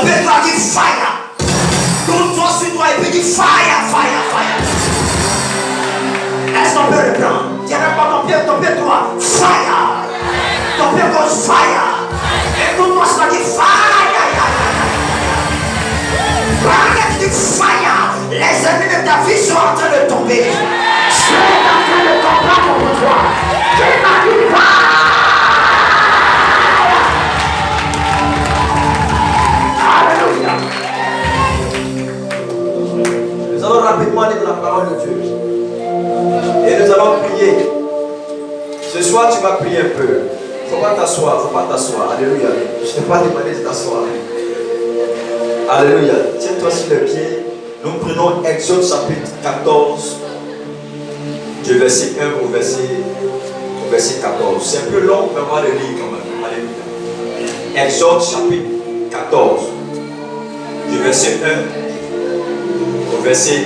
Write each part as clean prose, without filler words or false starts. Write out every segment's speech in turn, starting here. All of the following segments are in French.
Tompez-toi, dit fire. Tourne-toi sur toi et puis dis fire, fire, fire. Est-ce qu'on peut le prendre? Tiens pas ton pied, tompez-toi, fire. Ton pied cause fire. Et tourne-toi sur toi, dit fire. Fire, dit fire. Les ennemis de ta vie sont en train de tomber. Je suis en train de comprendre pour toi. Tu m'as dit fire. Alléluia. Nous allons rapidement lire la parole de Dieu. Et nous allons prier. Ce soir, tu vas prier un peu. Il ne faut pas t'asseoir, il ne faut pas t'asseoir. Alléluia. Je ne t'ai pas demandé de t'asseoir. Alléluia. Tiens-toi sur le pied. Nous prenons Exode chapitre 14, du verset 1 au verset 14. C'est un peu long, mais on va le lire quand même. Alléluia. Exode chapitre 14, du verset 1 au verset 14.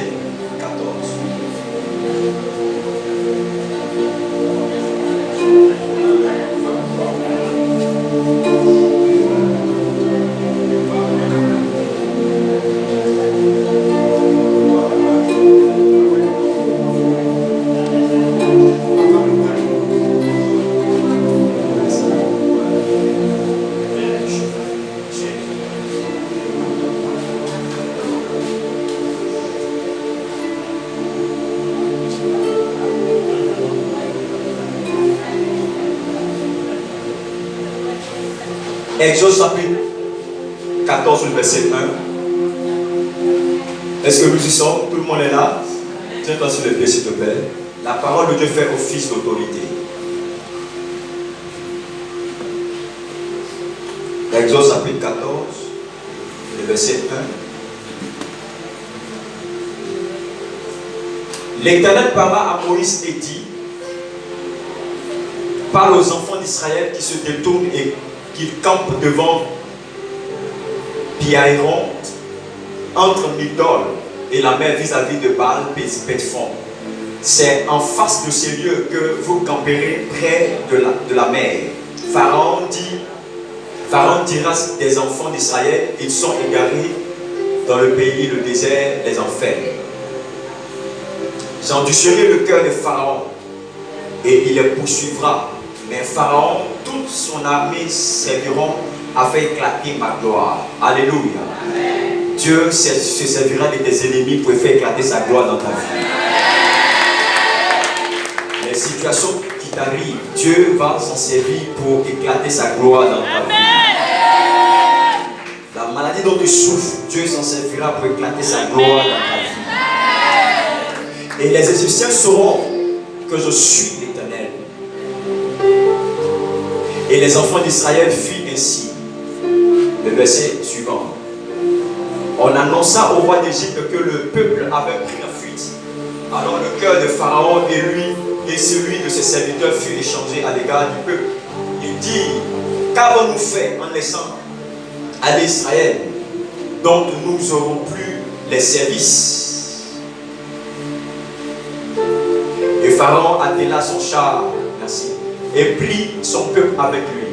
Exode chapitre 14, le verset 1. Est-ce que nous y sommes? Tout le monde est là? Tiens-toi sur le pied, s'il te plaît. La parole de Dieu fait office d'autorité. Exode chapitre 14, le verset 1. L'Éternel parla à Moïse et dit: parle aux enfants d'Israël qui se détournent et qui campent devant Pi-Hahiroth, entre Migdol et la mer vis-à-vis de Baal-Bethphon. C'est en face de ces lieux que vous camperez près de la mer. Pharaon dira des enfants d'Israël: ils sont égarés dans le pays, le désert les enferme. J'endurcirai le cœur de Pharaon et il les poursuivra. Mais Pharaon, toute son armée serviront à faire éclater ma gloire. Alléluia. Amen. Dieu se servira de tes ennemis pour faire éclater sa gloire dans ta vie. Les situations qui t'arrivent, Dieu va s'en servir pour éclater sa gloire dans ta vie. La maladie dont tu souffres, Dieu s'en servira pour éclater sa gloire dans ta vie. Et les Égyptiens sauront que je suis l'Éternel. Et les enfants d'Israël fuient ainsi. Le verset suivant. On annonça au roi d'Égypte que le peuple avait pris la fuite. Alors le cœur de Pharaon et lui et celui de ses serviteurs fut échangé à l'égard du peuple. Il dit: qu'avons-nous fait en laissant aller Israël, dont nous n'aurons plus les services? Et Pharaon attela son char, merci, et prit son peuple avec lui.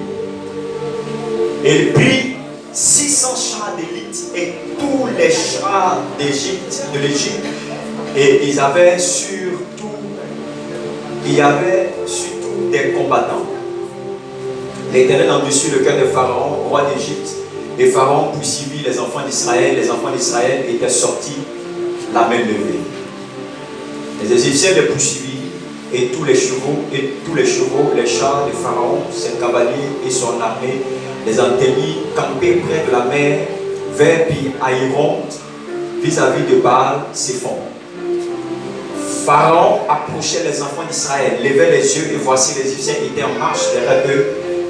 Et il prit 600 chars d'élite et tous les chars de l'Égypte. Et il y avait surtout des combattants. L'Éternel endurcit le cœur de Pharaon, roi d'Égypte, et Pharaon poursuivit les enfants d'Israël. Les enfants d'Israël étaient sortis la main levée. Les Égyptiens les poursuivirent, et tous les chevaux, les chars de Pharaon, ses cavaliers et son armée, les atteignirent campés près de la mer, vers Pi-Hahiroth, vis-à-vis de Baal-Bethphon. Pharaon approchait les enfants d'Israël, levait les yeux, et voici les Égyptiens étaient en marche derrière eux,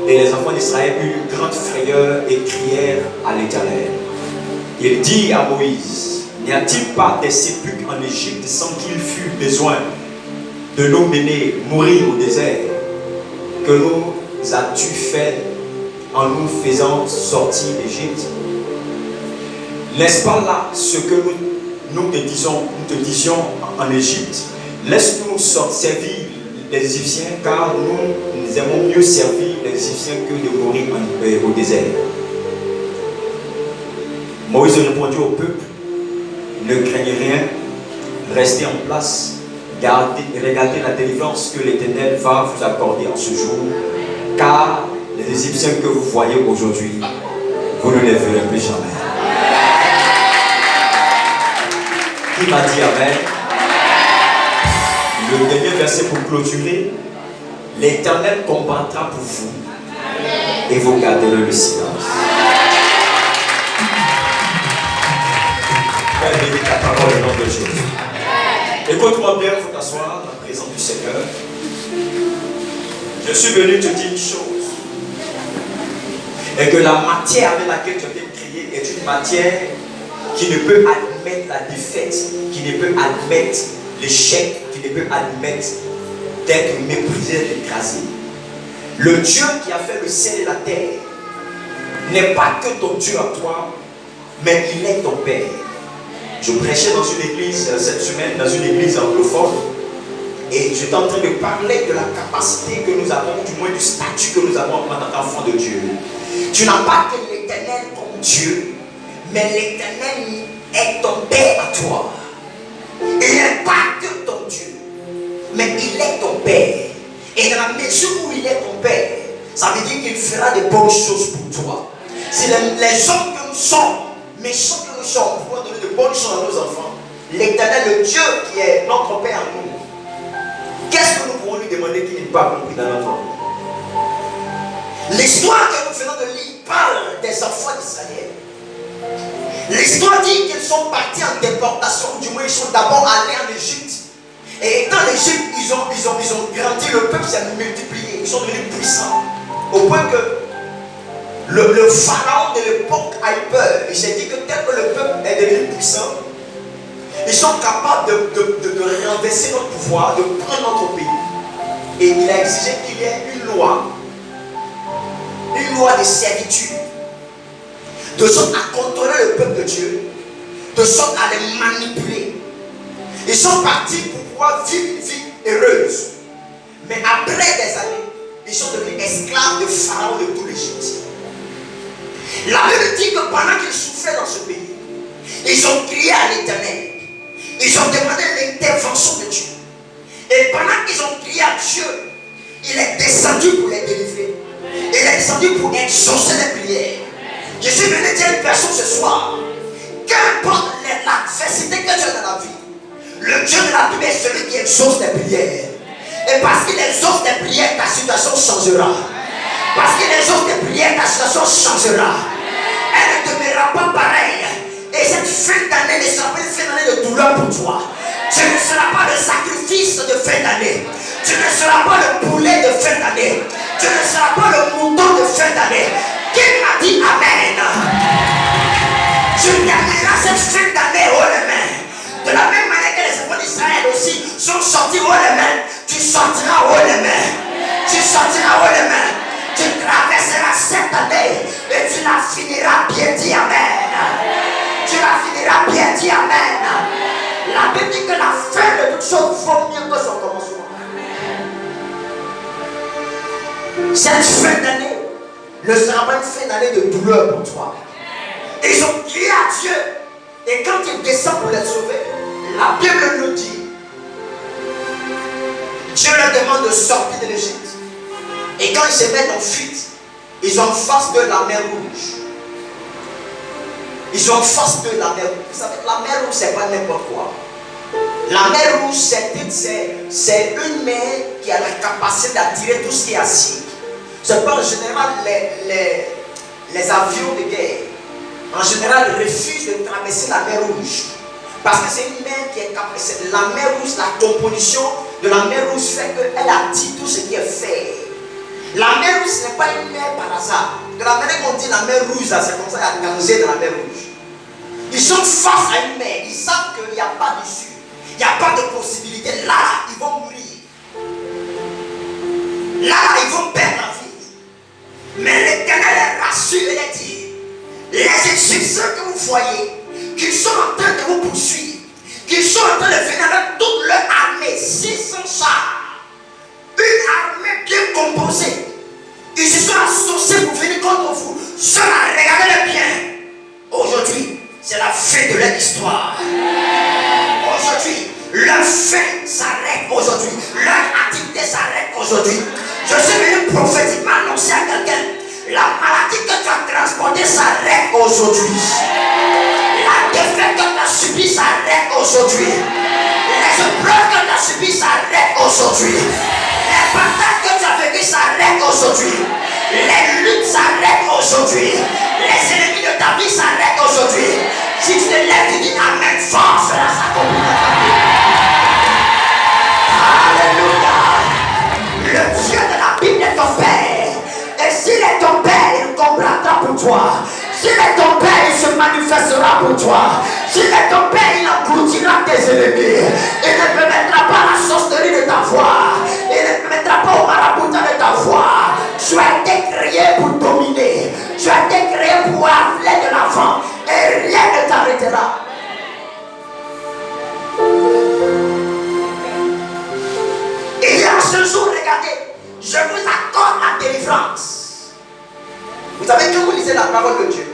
et les enfants d'Israël eurent une grande frayeur et crièrent à l'Éternel. Il dit à Moïse: n'y a-t-il pas des sépulcres en Égypte sans qu'il fût besoin de nous mener mourir au désert? Que nous as-tu fait en nous faisant sortir d'Égypte? N'est-ce pas là ce que nous te disions en Égypte? Laisse-nous servir les Égyptiens, car nous aimons mieux servir les Égyptiens que de mourir au désert. Moïse répondit au peuple, ne craignez rien, restez en place, regardez la délivrance que l'Éternel va vous accorder en ce jour, car les Égyptiens que vous voyez aujourd'hui, vous ne les verrez plus jamais. Qui m'a dit Amen? Le dernier verset pour clôturer, l'Éternel combattra pour vous et vous garderez le silence. Père, bénis ta parole au nom de Jésus. Écoute-moi bien, il faut t'asseoir dans la présence du Seigneur. Je suis venu te dire une chose. Et que la matière avec laquelle tu viens crier est une matière qui ne peut admettre la défaite, qui ne peut admettre l'échec, qui ne peut admettre d'être méprisé, d'être écrasé. Le Dieu qui a fait le ciel et la terre n'est pas que ton Dieu à toi, mais il est ton Père. Je prêchais dans une église cette semaine, dans une église anglophone, et j'étais en train de parler de la capacité que nous avons, du moins du statut que nous avons en tant qu'enfant de Dieu. Tu n'as pas que l'Éternel comme Dieu, mais l'Éternel est ton Père à toi. Il n'est pas que ton Dieu, mais il est ton Père. Et dans la mesure où il est ton Père, ça veut dire qu'il fera de bonnes choses pour toi. Si les hommes que nous sommes, méchants que nous sommes, pour donner de bonnes choses à nos enfants, l'Éternel, le Dieu qui est notre Père en nous, qu'est-ce que nous pouvons lui demander qu'il n'est pas compris dans notre vie? L'histoire que nous venons de lire parle des enfants d'Israël. L'histoire dit qu'ils sont partis en déportation, du moins ils sont d'abord allés en Égypte. Et dans l'Égypte, ils ont grandi, le peuple s'est multiplié, ils sont devenus puissants. Au point que le pharaon de l'époque a eu peur. Il s'est dit que tel que le peuple est devenu puissant, ils sont capables de renverser notre pouvoir, de prendre notre pays. Et il a exigé qu'il y ait une loi de servitude, de sorte à contrôler le peuple de Dieu, de sorte à les manipuler. Ils sont partis pour pouvoir vivre une vie heureuse. Mais après des années, ils sont devenus esclaves de Pharaon de tout l'Égypte. La Bible dit que pendant qu'ils souffraient dans ce pays, ils ont crié à l'Éternel. Ils ont demandé l'intervention de Dieu. Et pendant qu'ils ont crié à Dieu, il est descendu pour les délivrer. Il est descendu pour exaucer les prières. Je suis venu dire à une personne ce soir, qu'importe l'adversité que tu as dans la vie, le Dieu de la Bible est celui qui exauce les prières. Et parce qu'il exauce les prières, ta situation changera. Parce qu'il exauce tes prières, ta situation changera. Elle ne demeurera pas pareille. Et cette fin d'année ne sera pas une fin d'année de douleur pour toi. Tu ne seras pas le sacrifice de fin d'année. Tu ne seras pas le poulet de fin d'année. Tu ne seras pas le mouton de fin d'année. Qui m'a dit Amen? Tu termineras cette fin d'année haut les mains. De la même manière que les enfants d'Israël aussi sont sortis haut les mains, tu sortiras haut les mains. Tu sortiras haut les mains. Tu traverseras cette année et tu la finiras bien dit Amen. Tu la finiras bien dit Amen. La Bible dit que la fin de toute chose vaut mieux que son commencement. Cette fin d'année ne sera pas une fin d'année de douleur pour toi. Ils ont crié à Dieu. Et quand il descend pour les sauver, la Bible nous dit, Dieu leur demande de sortir de l'Égypte. Et quand ils se mettent en fuite, ils ont en face de la mer Rouge. Ils ont en face de la mer Rouge. Vous savez, la mer Rouge, c'est pas n'importe quoi. La mer Rouge, c'est une mer qui a la capacité d'attirer tout ce qui est acide. C'est pas en général les avions de guerre. En général, refusent de traverser la mer Rouge. Parce que c'est une mer qui est capacité. La mer Rouge, la composition de la mer Rouge fait qu'elle attire tout ce qui est fait. La mer Rouge, ce n'est pas une mer par hasard. De la manière qu'on dit la mer Rouge, c'est comme ça, il y a danger dans la mer Rouge. Ils sont face à une mer. Ils savent qu'il n'y a pas d'issue. Il n'y a pas de possibilité. Là, ils vont mourir. Là, ils vont perdre la vie. Mais l'Éternel est rassuré et les dit, les Égyptiens que vous voyez, qu'ils sont en train de vous poursuivre, qu'ils sont en train de venir avec toute leur armée, 600 chars, une armée bien composée. Ils se sont associés pour venir contre vous. Cela, regardez-le bien. Aujourd'hui, c'est la fin de leur histoire. Aujourd'hui, leur fin s'arrête aujourd'hui. Leur activité s'arrête aujourd'hui. Je suis venu prophétiquement annoncer à quelqu'un, la maladie que tu as transportée s'arrête aujourd'hui. La défaite que tu as subie s'arrête aujourd'hui. Les épreuves que tu as subies s'arrêtent aujourd'hui. Les batailles que tu as vécues s'arrêtent aujourd'hui. Les luttes s'arrêtent aujourd'hui. Les ennemis de ta vie s'arrêtent aujourd'hui. Si tu te lèves, tu dis Amen fort, cela s'accomplit dans ta vie. Alléluia. Le Dieu de la Bible est ton Père. Et s'il est ton Père, il combattra pour toi. S'il est ton Père, il se manifestera pour toi. S'il est ton Père, il engloutira tes ennemis. Il ne permettra pas la sorcellerie de ta voix. Il ne permettra pas au maraboutage de ta voix. Tu as été créé pour dominer. Tu as été créé pour aller de l'avant. Et rien ne t'arrêtera. Et là, ce jour, regardez, je vous accorde la délivrance. Vous savez, quand vous lisez la parole de Dieu,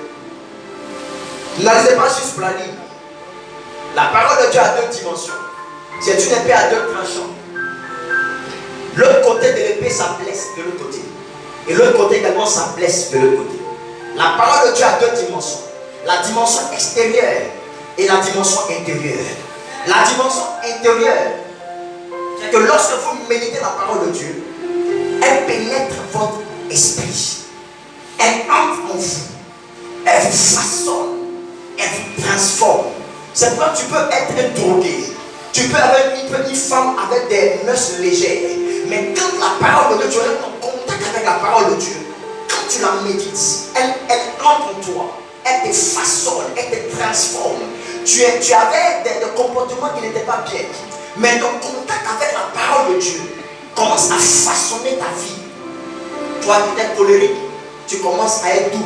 ne la lisez pas juste pour la lire. La parole de Dieu a deux dimensions. C'est une épée à deux tranchants. L'autre côté de l'épée, ça blesse de l'autre côté. Et l'autre côté également, ça blesse de l'autre côté. La parole de Dieu a deux dimensions. La dimension extérieure et la dimension intérieure. La dimension intérieure, c'est que lorsque vous méditez la parole de Dieu, elle pénètre votre esprit. Elle entre en vous. Elle vous façonne. Elle vous transforme. C'est pourquoi tu peux être un drogué. Tu peux avoir une femme avec des mœurs légères. Mais quand la parole de Dieu, tu es en contact avec la parole de Dieu, quand tu la médites, elle entre en toi. Elle te façonne, elle te transforme. Tu avais des comportements qui n'étaient pas bien. Mais ton contact avec la parole de Dieu commence à façonner ta vie. Toi qui étais colérique, tu commences à être doux.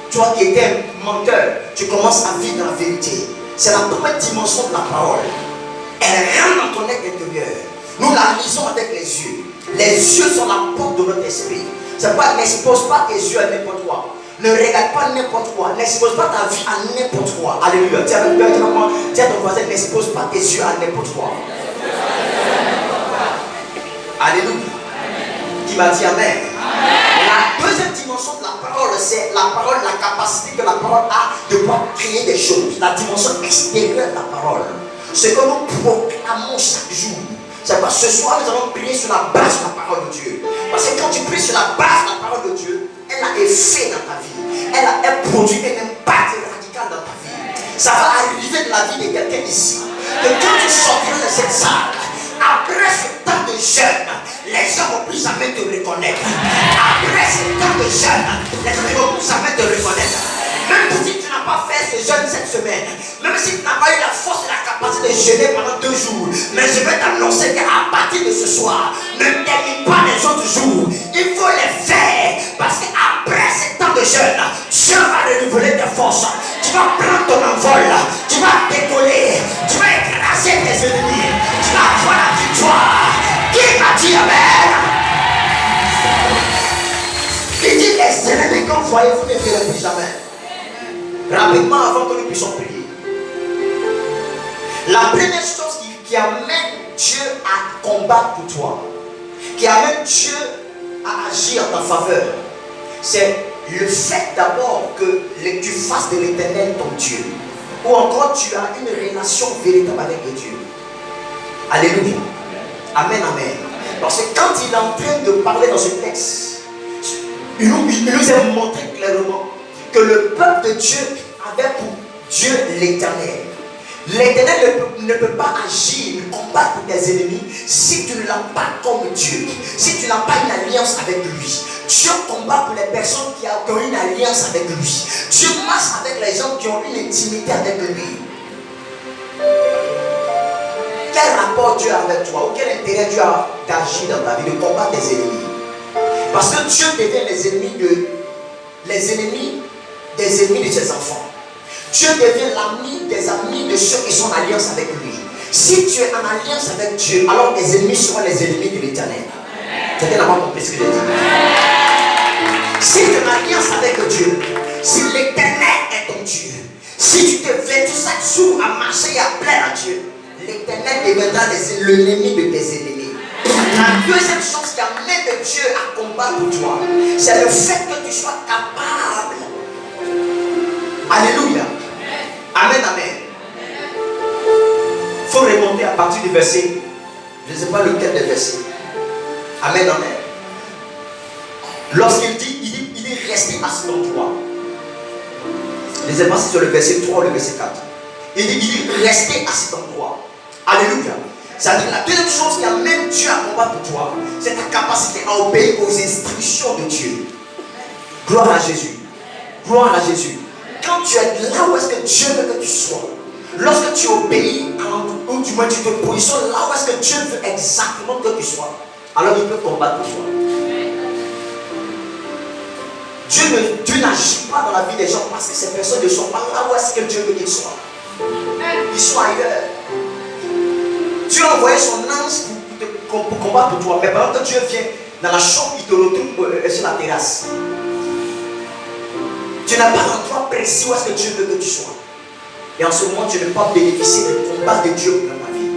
Toi qui étais un menteur, tu commences à vivre dans la vérité. C'est la première dimension de la parole. Elle rentre dans ton être intérieur. Nous la lisons avec les yeux. Les yeux sont la porte de notre esprit. C'est pourquoi n'expose pas tes yeux à n'importe quoi. Ne regarde pas n'importe quoi. N'expose pas ta vie à n'importe quoi. Alléluia. Dis à ton voisin, n'expose pas tes yeux à n'importe quoi. Alléluia. Qui m'a dit Amen. La deuxième dimension de la parole, c'est la parole, la capacité que la parole a de pouvoir créer des choses. La dimension extérieure de la parole. Ce que nous proclamons chaque jour. C'est parce que ce soir, nous allons prier sur la base de la parole de Dieu. Parce que quand tu pries sur la base de la parole de Dieu, elle a effet dans ta vie. Elle produit un impact radical dans ta vie. Ça va arriver de la vie de quelqu'un ici. Que quand tu sortiras de cette salle, après ce temps de jeûne, les gens vont plus jamais te reconnaître. Après ce temps de jeûne, les gens vont plus jamais te reconnaître. Même si tu n'as pas fait ce jeûne cette semaine, même si tu n'as pas eu la force et la capacité de jeûner pendant 2 jours, mais je vais t'annoncer qu'à partir de ce soir, ne termine pas les autres jours. Il faut les faire parce qu'après ce temps de jeûne, Dieu va renouveler tes forces. Tu vas prendre ton envol, tu vas décoller, tu vas écraser tes ennemis, tu vas avoir la victoire. Qui m'a dit Amen? Il dit les ennemis qu'on voyait, vous ne verrez plus jamais. Rapidement avant que nous puissions prier. La première chose qui amène Dieu à combattre pour toi, qui amène Dieu à agir en ta faveur, c'est le fait d'abord que tu fasses de l'Éternel ton Dieu. Ou encore tu as une relation véritable avec Dieu. Alléluia. Amen, amen. Parce que quand il est en train de parler dans ce texte, il nous a montré clairement que le peuple de Dieu avait pour Dieu l'Éternel. L'Éternel ne peut pas agir, combattre pour tes ennemis si tu ne l'as pas comme Dieu, si tu n'as pas une alliance avec lui. Dieu combat pour les personnes qui ont une alliance avec lui. Dieu marche avec les gens qui ont une intimité avec lui. Quel rapport Dieu a avec toi, ou quel intérêt Dieu a d'agir dans ta vie, de combattre tes ennemis? Parce que Dieu devient les ennemis de ses enfants. Dieu devient l'ami des amis de ceux qui sont en alliance avec lui. Si tu es en alliance avec Dieu, alors tes ennemis seront les ennemis de l'Éternel. Quelqu'un n'a pas compris ce que j'ai dit. Si tu es en alliance avec Dieu, si l'Éternel est ton Dieu, si tu te verses joue à marcher et à plaire à Dieu, l'Éternel deviendra l'ennemi de tes ennemis. La deuxième chose qui amène Dieu à combattre pour toi, c'est le fait que tu sois capable. Alléluia. Amen, amen. Il faut remonter à partir du verset. Je ne sais pas lequel des versets. Amen, amen. Lorsqu'il dit, il est resté à cet endroit. Je ne sais pas si c'est le verset 3 ou le verset 4. Il dit rester à cet endroit. Alléluia. C'est-à-dire la deuxième chose qui amène Dieu à combattre pour toi, c'est ta capacité à obéir aux instructions de Dieu. Gloire à Jésus. Gloire à Jésus. Quand tu es là où est-ce que Dieu veut que tu sois, lorsque tu obéis, ou du moins tu te positionnes là où est-ce que Dieu veut exactement que tu sois, alors il peut combattre pour toi. Dieu n'agit pas dans la vie des gens parce que ces personnes ne sont pas là où est-ce que Dieu veut qu'ils soient. Ils sont ailleurs. Dieu a envoyé son ange pour combattre pour toi. Mais pendant que Dieu vient dans la chambre, il te retrouve sur la terrasse. Tu n'as pas l'endroit précis où est-ce que Dieu veut que tu sois. Et en ce moment, tu ne peux pas bénéficier du combat de Dieu dans ta vie.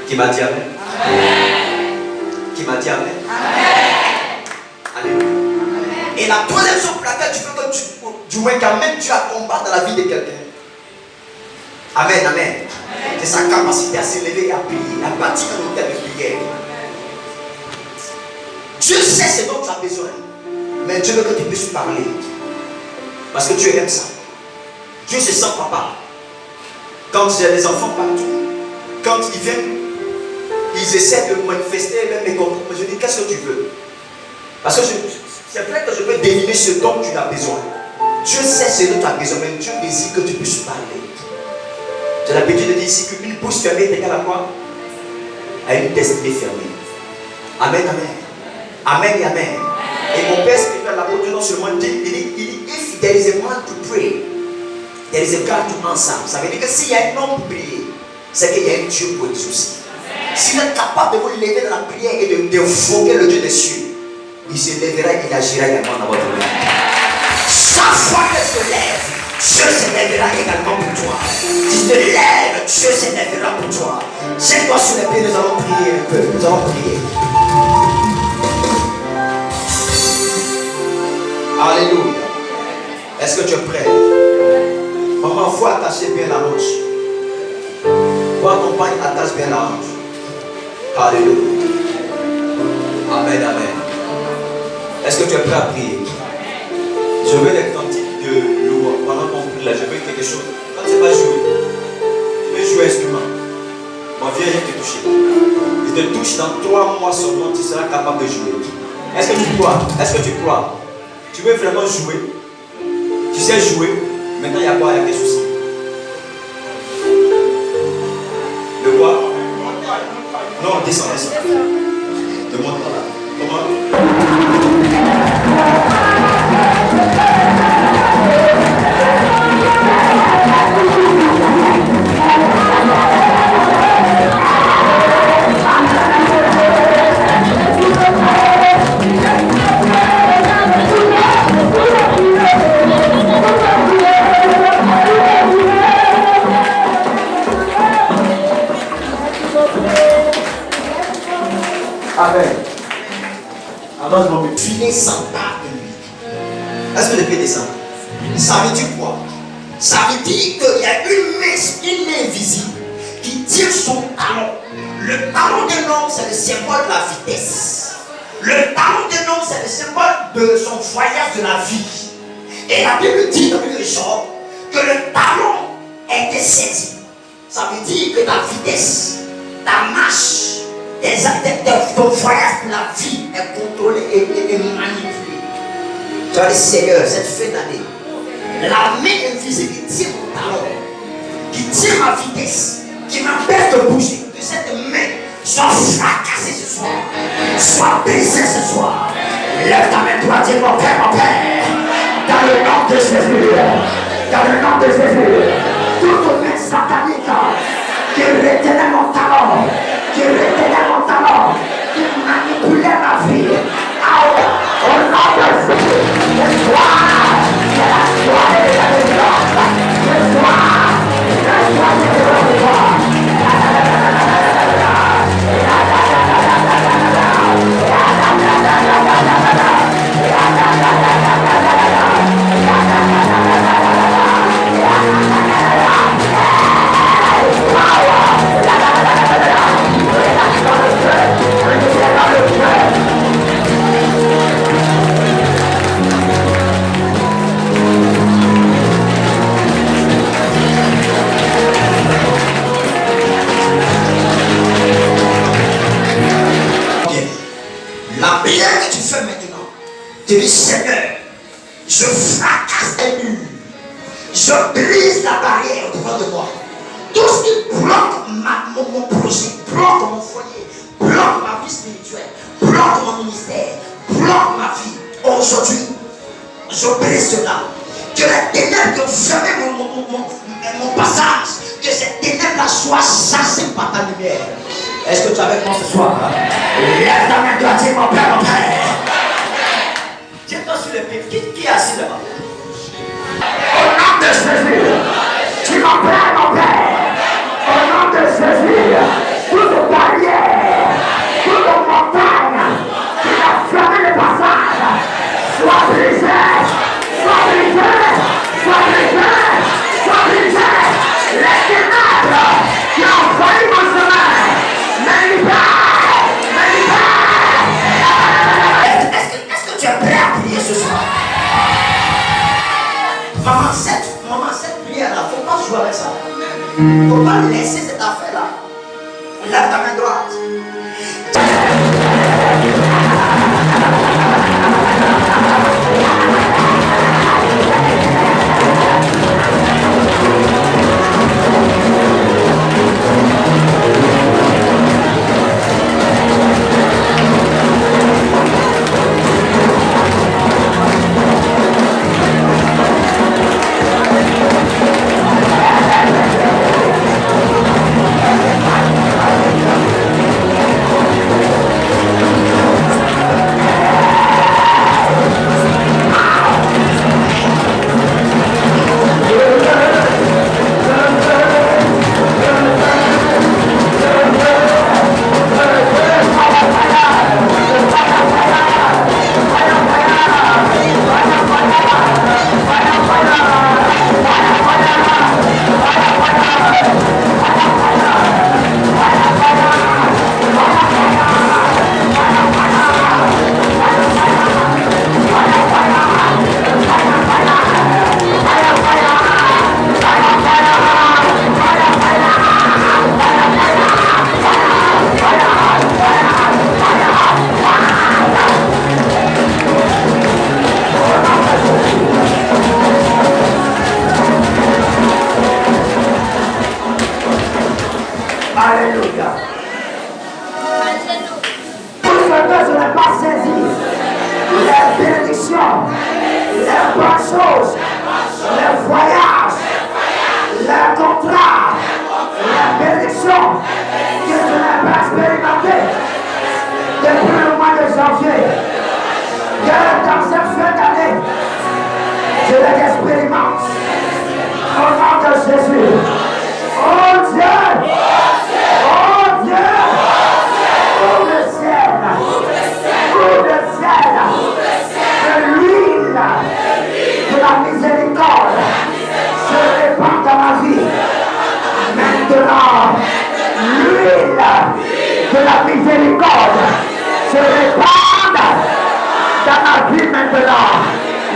Qui m'a dit amen? Amen. Qui m'a dit amen? Amen. Alléluia. Et la troisième chose pour laquelle tu veux que du moins qu'amène Dieu à combattre dans la vie de quelqu'un. Amen, amen. C'est sa capacité à s'élever et à prier, à bâtir un hôtel de prière. Dieu sait ce dont tu as besoin, mais Dieu veut que tu puisses parler. Parce que Dieu aime ça. Dieu se sent papa. Quand j'ai des enfants partout, quand ils viennent, ils essaient de manifester même mes contrôles. Je dis, qu'est-ce que tu veux? Parce que c'est vrai que je peux deviner ce dont tu as besoin. Dieu sait ce dont tu as besoin, mais Dieu désire que tu puisses parler. J'ai l'habitude de dire ici qu'une bouche fermée est égale à quoi? À une destinée fermée. Amen, amen. Amen et amen. Et mon père spirituel, l'apôtre non seulement dit, il dit, if there is a man to pray, there is a God to answer. Ça veut dire que s'il y a un homme pour prier, c'est qu'il y a un Dieu pour exaucer. S'il est capable de vous lever dans la prière et d'invoquer le Dieu des cieux, il se lèvera et il agira également dans votre vie. Chaque fois qu'elle se lève, Dieu se lèvera également pour toi. Si tu te lèves, Dieu se lèvera pour toi. Jette-toi sur les pieds, nous allons prier un peu. Nous allons prier. Alléluia. Est-ce que tu es prêt? Maman, il faut attacher bien la hanche. Toi, ton père, attache bien la hanche. Alléluia. Amen, amen. Est-ce que tu es prêt à prier? Je veux des cantiques de louange. Pendant qu'on prie là, je veux quelque chose. Quand tu ne sais pas jouer, tu veux jouer instrument. Mon vieux, viens te toucher. Je te touche dans 3 mois seulement, tu seras capable de jouer. Est-ce que tu crois? Est-ce que tu crois? Tu veux vraiment jouer? Tu sais jouer? Maintenant, il y a quoi? Il y a des soucis. De quoi? Non, descends, descends. Demande pas là. Comment? Amen. Alors je vais me filer sans part de lui. Est-ce que je peux descendre? Ça veut dire quoi? Ça veut dire qu'il y a une main invisible qui tire son talon. Le talon d'un homme, c'est le symbole de la vitesse. Le talon d'un homme, c'est le symbole de son voyage de la vie. Et la Bible dit dans le Job que le talon était saisi. Ça veut dire que ta vitesse, ta marche, ton voyage de la vie est contrôlé et manipulé. Tu as dit, Seigneur, cette fin d'année, la main invisible qui tire mon talon, qui tire ma vitesse, qui m'empêche de bouger, que cette main soit fracassée ce soir, soit brisée ce soir. Lève ta main, toi, dis mon Père, dans le nom de Jésus, dans le nom de Jésus, toute main satanique qui retenait mon talon, qui retenait mon talon, qui manipulait ma vie. Au nom de Jésus, ce soir, c'est la soirée de la délivrance. Ce soir, Tu dis, Seigneur, je fracasse les murs. Je brise la barrière devant de moi. Tout ce qui bloque mon projet, bloque mon foyer, bloque ma vie spirituelle, bloque mon ministère, bloque ma vie. Aujourd'hui, je brise cela. Que les ténèbres qui ont fermé mon passage, que ces ténèbres-là soient chassées par ta lumière. Est-ce que tu es avec moi ce soir? Lève ta main droite, dis mon Père, mon Père. Tiens-toi sur les pieds. Qui est assis là-bas? Au nom de Jésus, dis mon Père, mon Père. Au nom de Jésus, toute barrière, toute montagne qui a fermé le passage, soit brisée, soit brisée, soit brisée, soit brisée. Les ténèbres qui ont envahi mon chemin, me libère, me libère. Est-ce que tu es prêt à prier ce soir? Maman, cette prière-là, il ne faut pas jouer avec ça. Il ne faut pas laisser cette affaire-là. Lève ta main droite. Alléluia. Pour ce que je n'ai pas saisi, les bénédictions, les bonnes choses, les voyages, les contrats, les bénédictions que je n'ai pas expérimentées depuis le mois de janvier, que dans cette fin d'année, je les expérimente au nom de Jésus. Oh Dieu! Oh Dieu! Ouvre le ciel! Ouvre le ciel! Que l'huile de la miséricorde se répand dans ma vie. Maintenant, l'huile de la miséricorde se répand dans ma vie maintenant.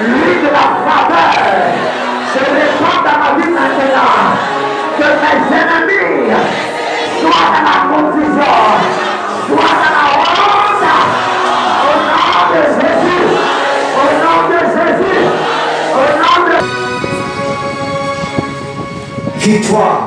L'huile de la faveur se répand dans ma vie maintenant. Que mes ennemis soient dans la confusion, soient dans la honte, au nom de Jésus, au nom de Jésus, au nom de... Victoire.